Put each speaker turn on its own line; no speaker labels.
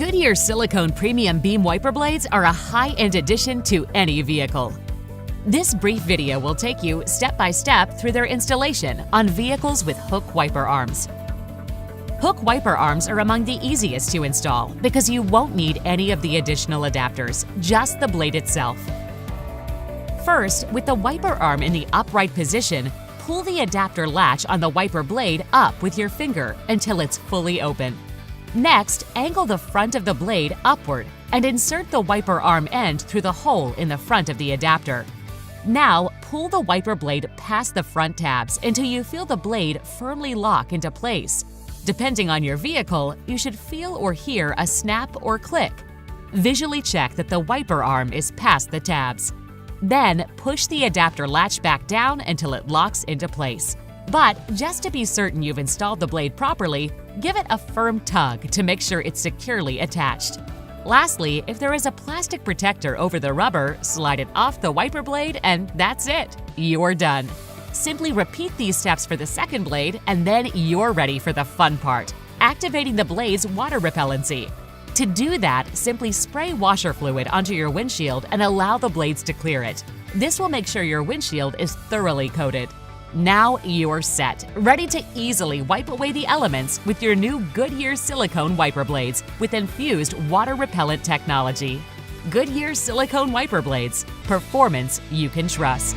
Goodyear Silicone Premium Beam Wiper Blades are a high-end addition to any vehicle. This brief video will take you step by step through their installation on vehicles with hook wiper arms. Hook wiper arms are among the easiest to install because you won't need any of the additional adapters, just the blade itself. First, with the wiper arm in the upright position, pull the adapter latch on the wiper blade up with your finger until it's fully open. Next, angle the front of the blade upward and insert the wiper arm end through the hole in the front of the adapter. Now, pull the wiper blade past the front tabs until you feel the blade firmly lock into place. Depending on your vehicle, you should feel or hear a snap or click. Visually check that the wiper arm is past the tabs. Then, push the adapter latch back down until it locks into place. But just to be certain you've installed the blade properly, give it a firm tug to make sure it's securely attached. Lastly, if there is a plastic protector over the rubber, slide it off the wiper blade and that's it. You're done. Simply repeat these steps for the second blade and then you're ready for the fun part, activating the blade's water repellency. To do that, simply spray washer fluid onto your windshield and allow the blades to clear it. This will make sure your windshield is thoroughly coated. Now you're set, ready to easily wipe away the elements with your new Goodyear silicone wiper blades with infused water-repellent technology. Goodyear silicone wiper blades, performance you can trust.